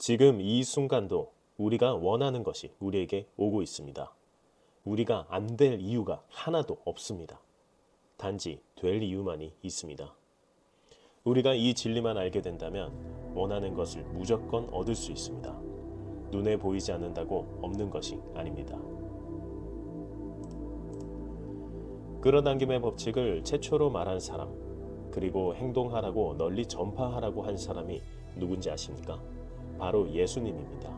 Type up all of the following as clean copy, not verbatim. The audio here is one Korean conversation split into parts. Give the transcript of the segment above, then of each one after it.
지금 이 순간도 우리가 원하는 것이 우리에게 오고 있습니다. 우리가 안 될 이유가 하나도 없습니다. 단지 될 이유만이 있습니다. 우리가 이 진리만 알게 된다면 원하는 것을 무조건 얻을 수 있습니다. 눈에 보이지 않는다고 없는 것이 아닙니다. 끌어당김의 법칙을 최초로 말한 사람, 그리고 행동하라고 널리 전파하라고 한 사람이 누군지 아십니까? 바로 예수님입니다.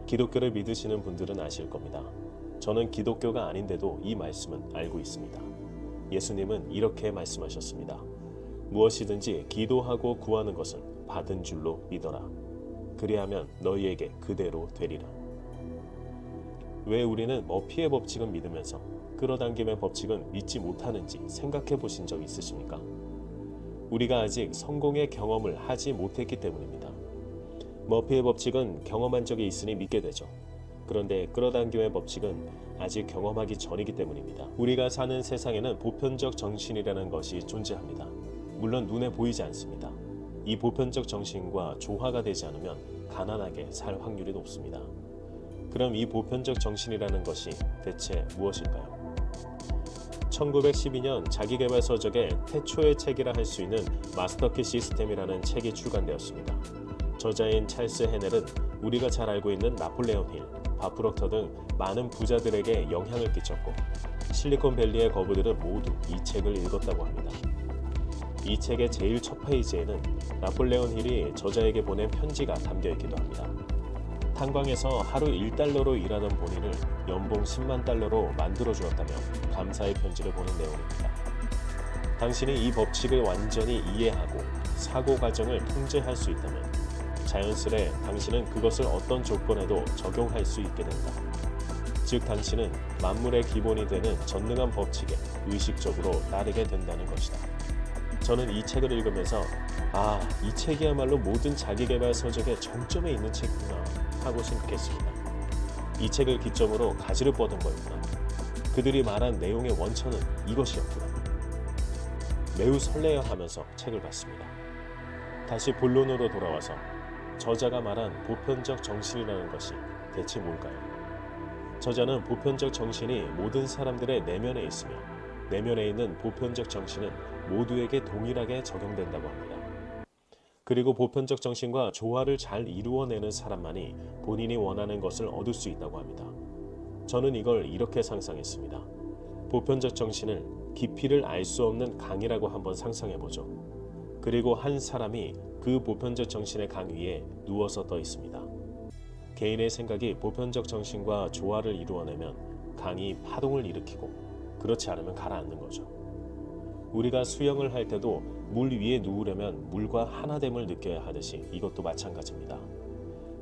기독교를 믿으시는 분들은 아실 겁니다. 저는 기독교가 아닌데도 이 말씀은 알고 있습니다. 예수님은 이렇게 말씀하셨습니다. 무엇이든지 기도하고 구하는 것은 받은 줄로 믿어라. 그리하면 너희에게 그대로 되리라. 왜 우리는 머피의 법칙은 믿으면서 끌어당김의 법칙은 믿지 못하는지 생각해 보신 적 있으십니까? 우리가 아직 성공의 경험을 하지 못했기 때문입니다. 머피의 법칙은 경험한 적이 있으니 믿게 되죠. 그런데 끌어당김의 법칙은 아직 경험하기 전이기 때문입니다. 우리가 사는 세상에는 보편적 정신이라는 것이 존재합니다. 물론 눈에 보이지 않습니다. 이 보편적 정신과 조화가 되지 않으면 가난하게 살 확률이 높습니다. 그럼 이 보편적 정신이라는 것이 대체 무엇일까요? 1912년 자기계발서적의 태초의 책이라 할 수 있는 마스터키 시스템이라는 책이 출간되었습니다. 저자인 찰스 헤넬은 우리가 잘 알고 있는 나폴레온 힐, 밥 프록터 등 많은 부자들에게 영향을 끼쳤고 실리콘밸리의 거부들은 모두 이 책을 읽었다고 합니다. 이 책의 제일 첫 페이지에는 나폴레온 힐이 저자에게 보낸 편지가 담겨있기도 합니다. 탄광에서 하루 1달러로 일하던 본인을 연봉 10만 달러로 만들어주었다며 감사의 편지를 보낸 내용입니다. 당신이 이 법칙을 완전히 이해하고 사고 과정을 통제할 수 있다면 자연스레 당신은 그것을 어떤 조건에도 적용할 수 있게 된다. 즉 당신은 만물의 기본이 되는 전능한 법칙에 의식적으로 따르게 된다는 것이다. 저는 이 책을 읽으면서 이 책이야말로 모든 자기계발 서적의 정점에 있는 책이구나 하고 생각했습니다. 이 책을 기점으로 가지를 뻗은 거였구나. 그들이 말한 내용의 원천은 이것이었구나. 매우 설레어 하면서 책을 봤습니다. 다시 본론으로 돌아와서 저자가 말한 보편적 정신이라는 것이 대체 뭘까요? 저자는 보편적 정신이 모든 사람들의 내면에 있으며 내면에 있는 보편적 정신은 모두에게 동일하게 적용된다고 합니다. 그리고 보편적 정신과 조화를 잘 이루어내는 사람만이 본인이 원하는 것을 얻을 수 있다고 합니다. 저는 이걸 이렇게 상상했습니다. 보편적 정신을 깊이를 알 수 없는 강이라고 한번 상상해보죠. 그리고 한 사람이 그 보편적 정신의 강 위에 누워서 떠 있습니다. 개인의 생각이 보편적 정신과 조화를 이루어내면 강이 파동을 일으키고 그렇지 않으면 가라앉는 거죠. 우리가 수영을 할 때도 물 위에 누우려면 물과 하나됨을 느껴야 하듯이 이것도 마찬가지입니다.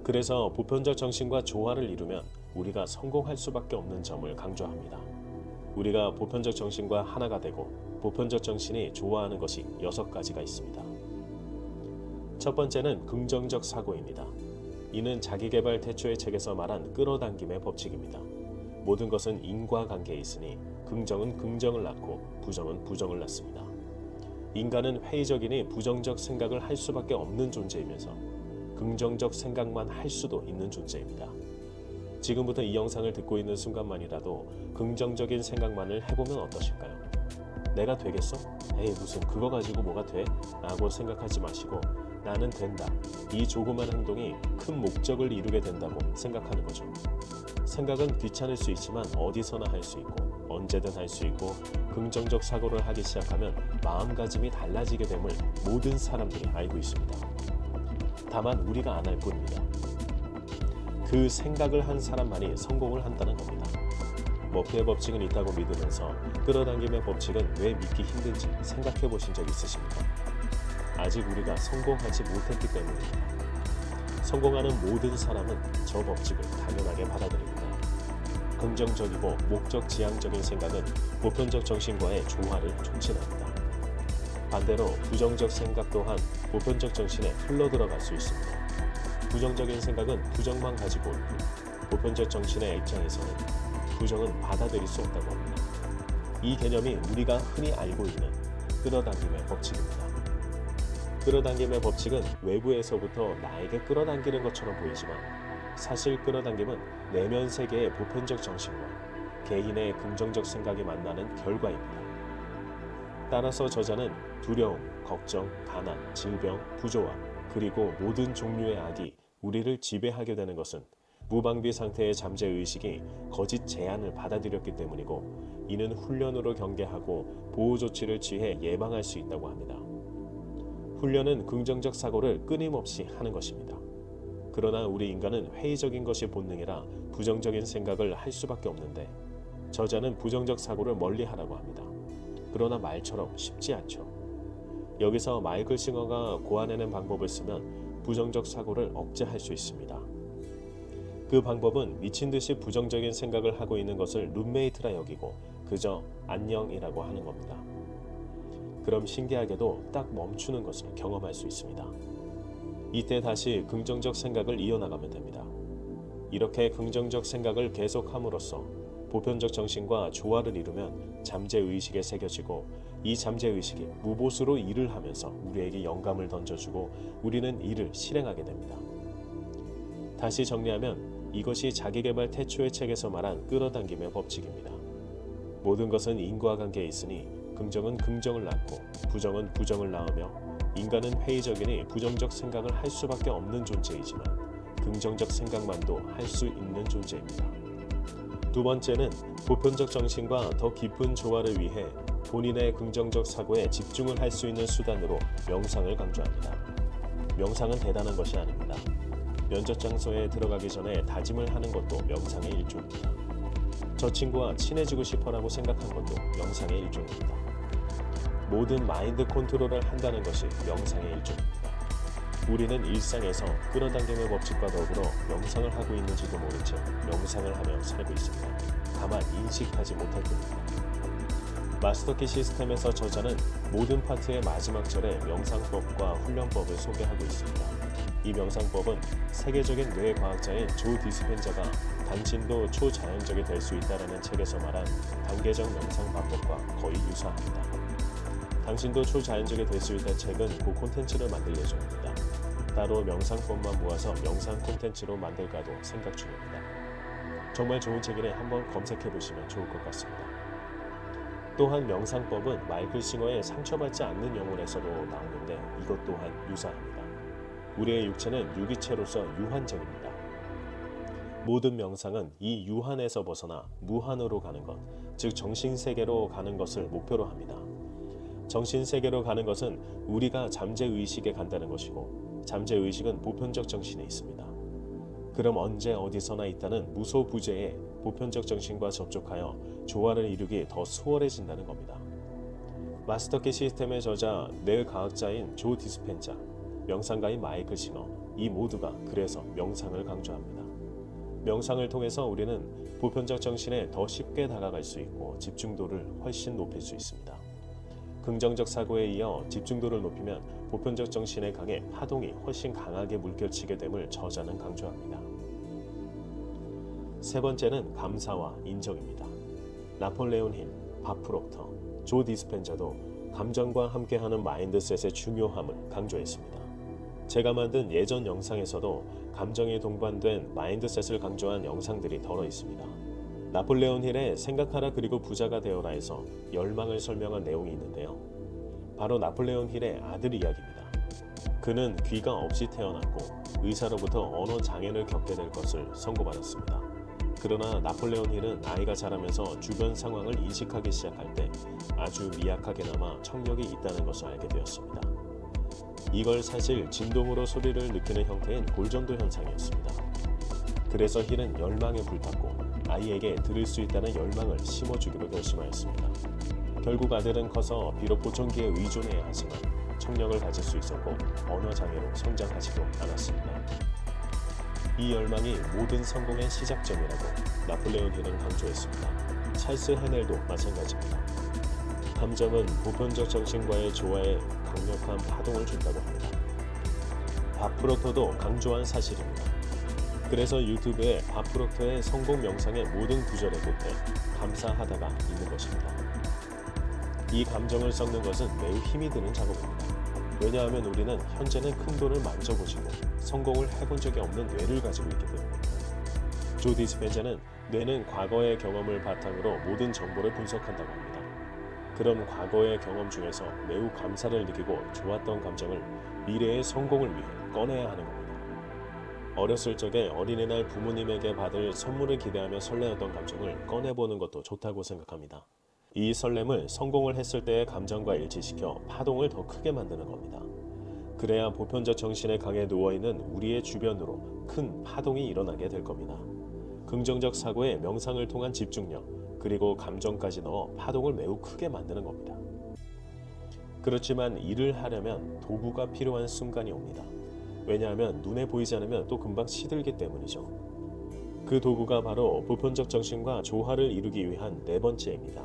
그래서 보편적 정신과 조화를 이루면 우리가 성공할 수밖에 없는 점을 강조합니다. 우리가 보편적 정신과 하나가 되고 보편적 정신이 좋아하는 것이 6가지가 있습니다. 첫 번째는 긍정적 사고입니다. 이는 자기계발 태초의 책에서 말한 끌어당김의 법칙입니다. 모든 것은 인과관계에 있으니 긍정은 긍정을 낳고 부정은 부정을 낳습니다. 인간은 회의적이니 부정적 생각을 할 수밖에 없는 존재이면서 긍정적 생각만 할 수도 있는 존재입니다. 지금부터 이 영상을 듣고 있는 순간만이라도 긍정적인 생각만을 해보면 어떠실까요? 내가 되겠어? 에이 무슨 그거 가지고 뭐가 돼? 라고 생각하지 마시고 나는 된다. 이 조그만 행동이 큰 목적을 이루게 된다고 생각하는 거죠. 생각은 귀찮을 수 있지만 어디서나 할 수 있고 언제든 할 수 있고 긍정적 사고를 하기 시작하면 마음가짐이 달라지게 됨을 모든 사람들이 알고 있습니다. 다만 우리가 안 할 뿐입니다. 그 생각을 한 사람만이 성공을 한다는 겁니다. 머피의 법칙은 있다고 믿으면서 끌어당김의 법칙은 왜 믿기 힘든지 생각해 보신 적 있으십니까? 아직 우리가 성공하지 못했기 때문입니다. 성공하는 모든 사람은 저 법칙을 당연하게 받아들입니다. 긍정적이고 목적 지향적인 생각은 보편적 정신과의 조화를 촉진합니다. 반대로 부정적 생각 또한 보편적 정신에 흘러들어갈 수 있습니다. 부정적인 생각은 부정만 가지고 올 뿐, 보편적 정신의 입장에서는 부정은 받아들일 수 없다고 합니다. 이 개념이 우리가 흔히 알고 있는 끌어당김의 법칙입니다. 끌어당김의 법칙은 외부에서부터 나에게 끌어당기는 것처럼 보이지만 사실 끌어당김은 내면 세계의 보편적 정신과 개인의 긍정적 생각이 만나는 결과입니다. 따라서 저자는 두려움, 걱정, 가난, 질병, 부조화, 그리고 모든 종류의 악이 우리를 지배하게 되는 것은 무방비 상태의 잠재의식이 거짓 제안을 받아들였기 때문이고, 이는 훈련으로 경계하고 보호 조치를 취해 예방할 수 있다고 합니다. 훈련은 긍정적 사고를 끊임없이 하는 것입니다. 그러나 우리 인간은 회의적인 것이 본능이라 부정적인 생각을 할 수밖에 없는데, 저자는 부정적 사고를 멀리하라고 합니다. 그러나 말처럼 쉽지 않죠. 여기서 마이클 싱어가 고안해낸 방법을 쓰면 부정적 사고를 억제할 수 있습니다. 그 방법은 미친 듯이 부정적인 생각을 하고 있는 것을 룸메이트라 여기고 그저 안녕이라고 하는 겁니다. 그럼 신기하게도 딱 멈추는 것을 경험할 수 있습니다. 이때 다시 긍정적 생각을 이어나가면 됩니다. 이렇게 긍정적 생각을 계속함으로써 보편적 정신과 조화를 이루면 잠재의식에 새겨지고, 이 잠재의식이 무보수로 일을 하면서 우리에게 영감을 던져주고 우리는 이를 실행하게 됩니다. 다시 정리하면 이것이 자기계발 태초의 책에서 말한 끌어당김의 법칙입니다. 모든 것은 인과관계에 있으니 긍정은 긍정을 낳고 부정은 부정을 낳으며, 인간은 회의적이니 부정적 생각을 할 수밖에 없는 존재이지만 긍정적 생각만도 할 수 있는 존재입니다. 두 번째는 보편적 정신과 더 깊은 조화를 위해 본인의 긍정적 사고에 집중을 할 수 있는 수단으로 명상을 강조합니다. 명상은 대단한 것이 아닙니다. 면접 장소에 들어가기 전에 다짐을 하는 것도 명상의 일종입니다. 저 친구와 친해지고 싶어라고 생각한 것도 명상의 일종입니다. 모든 마인드 컨트롤을 한다는 것이 명상의 일종입니다. 우리는 일상에서 끌어당김의 법칙과 더불어 명상을 하고 있는지도 모른 채 명상을 하며 살고 있습니다. 다만 인식하지 못할 뿐입니다. 마스터키 시스템에서 저자는 모든 파트의 마지막 절에 명상법과 훈련법을 소개하고 있습니다. 이 명상법은 세계적인 뇌과학자인 조 디스펜자가 당신도 초자연적이 될 수 있다라는 책에서 말한 단계적 명상 방법과 거의 유사합니다. 당신도 초자연적이 될 수 있다 책은 그 콘텐츠를 만들 예정입니다. 따로 명상법만 모아서 명상 콘텐츠로 만들까도 생각 중입니다. 정말 좋은 책이니 한번 검색해 보시면 좋을 것 같습니다. 또한 명상법은 마이클 싱어의 상처받지 않는 영혼에서도 나오는데 이것 또한 유사합니다. 우리의 육체는 유기체로서 유한적입니다. 모든 명상은 이 유한에서 벗어나 무한으로 가는 것, 즉 정신세계로 가는 것을 목표로 합니다. 정신세계로 가는 것은 우리가 잠재의식에 간다는 것이고, 잠재의식은 보편적 정신에 있습니다. 그럼 언제 어디서나 있다는 무소부재의 보편적 정신과 접촉하여 조화를 이루기 더 수월해진다는 겁니다. 마스터키 시스템의 저자, 뇌과학자인 조 디스펜자, 명상가인 마이클 싱어, 이 모두가 그래서 명상을 강조합니다. 명상을 통해서 우리는 보편적 정신에 더 쉽게 다가갈 수 있고 집중도를 훨씬 높일 수 있습니다. 긍정적 사고에 이어 집중도를 높이면 보편적 정신에 강해 파동이 훨씬 강하게 물결치게 됨을 저자는 강조합니다. 세 번째는 감사와 인정입니다. 나폴레온 힐, 밥 프록터, 조 디스펜자도 감정과 함께하는 마인드셋의 중요함을 강조했습니다. 제가 만든 예전 영상에서도 감정이 동반된 마인드셋을 강조한 영상들이 덜어 있습니다. 나폴레온 힐의 생각하라 그리고 부자가 되어라에서 열망을 설명한 내용이 있는데요. 바로 나폴레온 힐의 아들 이야기입니다. 그는 귀가 없이 태어났고 의사로부터 언어 장애를 겪게 될 것을 선고받았습니다. 그러나 나폴레온 힐은 아이가 자라면서 주변 상황을 인식하기 시작할 때 아주 미약하게나마 청력이 있다는 것을 알게 되었습니다. 이걸 사실 진동으로 소리를 느끼는 형태인 골전도 현상이었습니다. 그래서 힐은 열망에 불탔고 아이에게 들을 수 있다는 열망을 심어주기로 결심하였습니다. 결국 아들은 커서 비록 보청기에 의존해야 하지만 청력을 가질 수 있었고 언어 장애로 성장하지도 않았습니다. 이 열망이 모든 성공의 시작점이라고 나폴레온 힐은 강조했습니다. 찰스 헤넬도 마찬가지입니다. 감정은 보편적 정신과의 조화에 강력한 파동을 준다고 합니다. 밥 프록터도 강조한 사실입니다. 그래서 유튜브에 밥 프록터의 성공 명상의 모든 구절의 끝에 감사하다가 있는 것입니다. 이 감정을 섞는 것은 매우 힘이 드는 작업입니다. 왜냐하면 우리는 현재는 큰 돈을 만져보시고 성공을 해본 적이 없는 뇌를 가지고 있기 때문입니다. 조 디스펜자는 뇌는 과거의 경험을 바탕으로 모든 정보를 분석한다고 합니다. 그런 과거의 경험 중에서 매우 감사를 느끼고 좋았던 감정을 미래의 성공을 위해 꺼내야 하는 겁니다. 어렸을 적에 어린이날 부모님에게 받을 선물을 기대하며 설레었던 감정을 꺼내보는 것도 좋다고 생각합니다. 이 설렘을 성공을 했을 때의 감정과 일치시켜 파동을 더 크게 만드는 겁니다. 그래야 보편적 정신의 강에 누워있는 우리의 주변으로 큰 파동이 일어나게 될 겁니다. 긍정적 사고에 명상을 통한 집중력, 그리고 감정까지 넣어 파동을 매우 크게 만드는 겁니다. 그렇지만 일을 하려면 도구가 필요한 순간이 옵니다. 왜냐하면 눈에 보이지 않으면 또 금방 시들기 때문이죠. 그 도구가 바로 보편적 정신과 조화를 이루기 위한 네 번째입니다.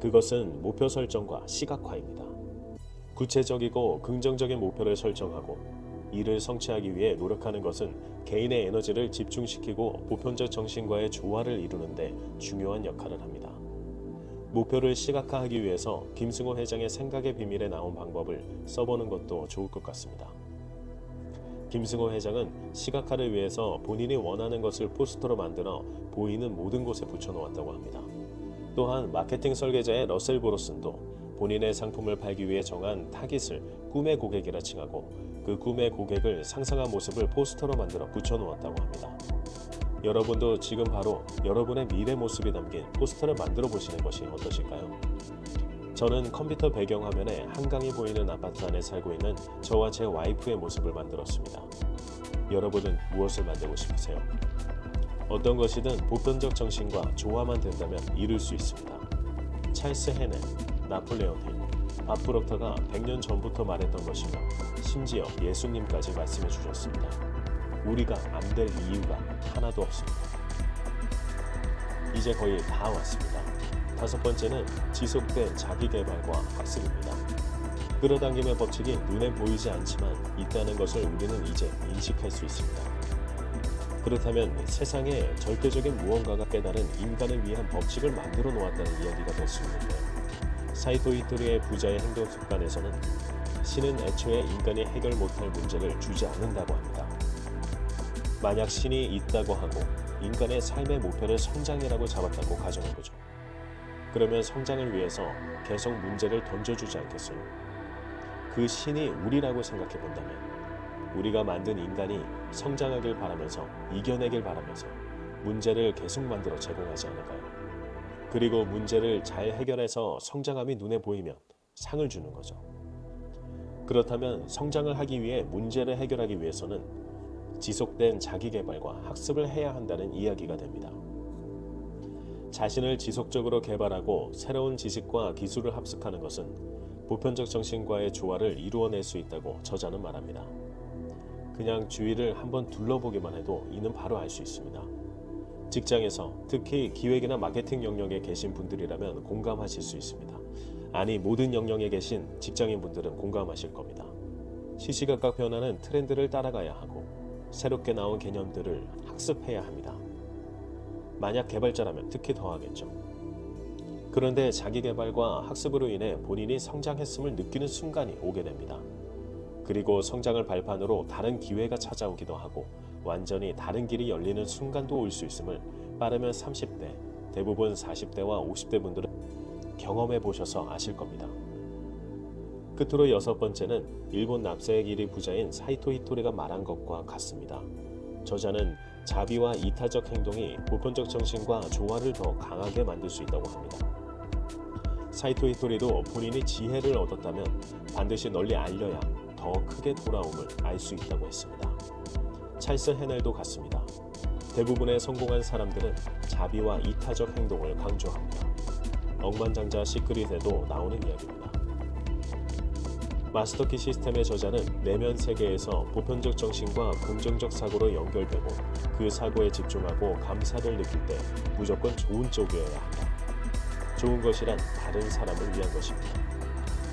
그것은 목표 설정과 시각화입니다. 구체적이고 긍정적인 목표를 설정하고 이를 성취하기 위해 노력하는 것은 개인의 에너지를 집중시키고 보편적 정신과의 조화를 이루는데 중요한 역할을 합니다. 목표를 시각화하기 위해서 김승호 회장의 생각의 비밀에 나온 방법을 써보는 것도 좋을 것 같습니다. 김승호 회장은 시각화를 위해서 본인이 원하는 것을 포스터로 만들어 보이는 모든 곳에 붙여놓았다고 합니다. 또한 마케팅 설계자의 러셀 브로슨도 본인의 상품을 팔기 위해 정한 타깃을 꿈의 고객이라 칭하고 그 꿈의 고객을 상상한 모습을 포스터로 만들어 붙여놓았다고 합니다. 여러분도 지금 바로 여러분의 미래 모습이 담긴 포스터를 만들어 보시는 것이 어떠실까요? 저는 컴퓨터 배경화면에 한강이 보이는 아파트 안에 살고 있는 저와 제 와이프의 모습을 만들었습니다. 여러분은 무엇을 만들고 싶으세요? 어떤 것이든 보편적 정신과 조화만 된다면 이룰 수 있습니다. 찰스 헤넬, 나폴레옹 힐, 밥 프록터가 100년 전부터 말했던 것이며 심지어 예수님까지 말씀해 주셨습니다. 우리가 안 될 이유가 하나도 없습니다. 이제 거의 다 왔습니다. 다섯 번째는 지속된 자기개발과 학습입니다. 끌어당김의 법칙이 눈에 보이지 않지만 있다는 것을 우리는 이제 인식할 수 있습니다. 그렇다면 세상에 절대적인 무언가가 깨달은 인간을 위한 법칙을 만들어 놓았다는 이야기가 될 수 있는데, 사이토 히토리의 부자의 행동 습관에서는 신은 애초에 인간이 해결 못할 문제를 주지 않는다고 합니다. 만약 신이 있다고 하고 인간의 삶의 목표를 성장이라고 잡았다고 가정해보죠. 그러면 성장을 위해서 계속 문제를 던져주지 않겠어요? 그 신이 우리라고 생각해본다면 우리가 만든 인간이 성장하길 바라면서 이겨내길 바라면서 문제를 계속 만들어 제공하지 않을까요? 그리고 문제를 잘 해결해서 성장함이 눈에 보이면 상을 주는 거죠. 그렇다면 성장을 하기 위해 문제를 해결하기 위해서는 지속된 자기개발과 학습을 해야 한다는 이야기가 됩니다. 자신을 지속적으로 개발하고 새로운 지식과 기술을 합숙하는 것은 보편적 정신과의 조화를 이루어낼 수 있다고 저자는 말합니다. 그냥 주위를 한번 둘러보기만 해도 이는 바로 알 수 있습니다. 직장에서 특히 기획이나 마케팅 영역에 계신 분들이라면 공감하실 수 있습니다. 아니, 모든 영역에 계신 직장인분들은 공감하실 겁니다. 시시각각 변하는 트렌드를 따라가야 하고 새롭게 나온 개념들을 학습해야 합니다. 만약 개발자라면 특히 더하겠죠. 그런데 자기개발과 학습으로 인해 본인이 성장했음을 느끼는 순간이 오게 됩니다. 그리고 성장을 발판으로 다른 기회가 찾아오기도 하고 완전히 다른 길이 열리는 순간도 올 수 있음을 빠르면 30대, 대부분 40대와 50대 분들은 경험해 보셔서 아실 겁니다. 끝으로 여섯 번째는 일본 납세의 길이 부자인 사이토 히토리가 말한 것과 같습니다. 저자는 자비와 이타적 행동이 보편적 정신과 조화를 더 강하게 만들 수 있다고 합니다. 사이토 히토리도 본인이 지혜를 얻었다면 반드시 널리 알려야 더 크게 돌아옴을 알 수 있다고 했습니다. 찰스 헤넬도 같습니다. 대부분의 성공한 사람들은 자비와 이타적 행동을 강조합니다. 억만장자 시크릿에도 나오는 이야기입니다. 마스터키 시스템의 저자는 내면 세계에서 보편적 정신과 긍정적 사고로 연결되고 그 사고에 집중하고 감사를 느낄 때 무조건 좋은 쪽이어야 한다. 좋은 것이란 다른 사람을 위한 것입니다.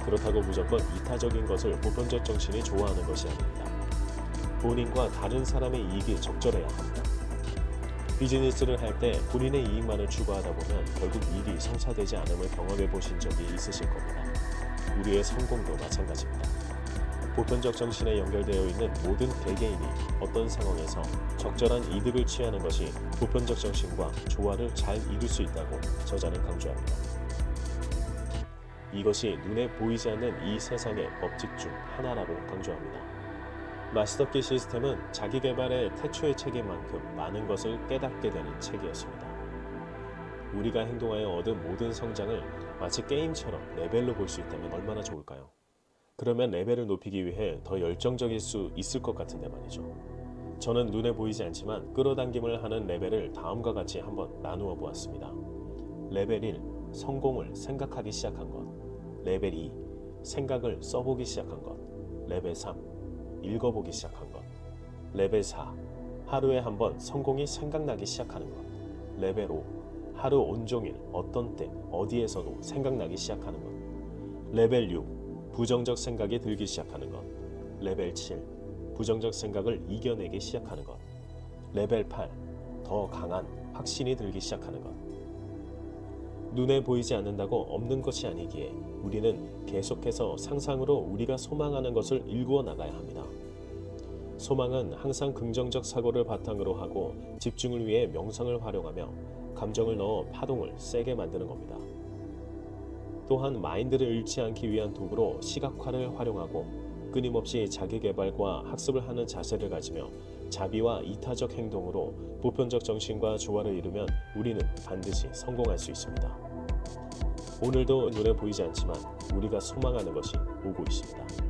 그렇다고 무조건 이타적인 것을 보편적 정신이 좋아하는 것이 아닙니다. 본인과 다른 사람의 이익이 적절해야 합니다. 비즈니스를 할 때 본인의 이익만을 추구하다 보면 결국 일이 성사되지 않음을 경험해 보신 적이 있으실 겁니다. 우리의 성공도 마찬가지입니다. 보편적 정신에 연결되어 있는 모든 개개인이 어떤 상황에서 적절한 이득을 취하는 것이 보편적 정신과 조화를 잘 이룰 수 있다고 저자는 강조합니다. 이것이 눈에 보이지 않는 이 세상의 법칙 중 하나라고 강조합니다. 마스터키 시스템은 자기 개발의 태초의 책임만큼 많은 것을 깨닫게 되는 책이었습니다. 우리가 행동하여 얻은 모든 성장을 마치 게임처럼 레벨로 볼 수 있다면 얼마나 좋을까요? 그러면 레벨을 높이기 위해 더 열정적일 수 있을 것 같은데 말이죠. 저는 눈에 보이지 않지만 끌어당김을 하는 레벨을 다음과 같이 한번 나누어 보았습니다. 레벨 1. 성공을 생각하기 시작한 것. 레벨 2. 생각을 써보기 시작한 것. 레벨 3. 읽어보기 시작한 것. 레벨 4. 하루에 한 번 성공이 생각나기 시작하는 것. 레벨 5. 하루 온종일 어떤 때 어디에서도 생각나기 시작하는 것. 레벨 6. 부정적 생각이 들기 시작하는 것. 레벨 7. 부정적 생각을 이겨내기 시작하는 것. 레벨 8. 더 강한 확신이 들기 시작하는 것. 눈에 보이지 않는다고 없는 것이 아니기에 우리는 계속해서 상상으로 우리가 소망하는 것을 일구어 나가야 합니다. 소망은 항상 긍정적 사고를 바탕으로 하고 집중을 위해 명상을 활용하며 감정을 넣어 파동을 세게 만드는 겁니다. 또한 마인드를 잃지 않기 위한 도구로 시각화를 활용하고 끊임없이 자기개발과 학습을 하는 자세를 가지며 자비와 이타적 행동으로 보편적 정신과 조화를 이루면 우리는 반드시 성공할 수 있습니다. 오늘도 눈에 보이지 않지만 우리가 소망하는 것이 오고 있습니다.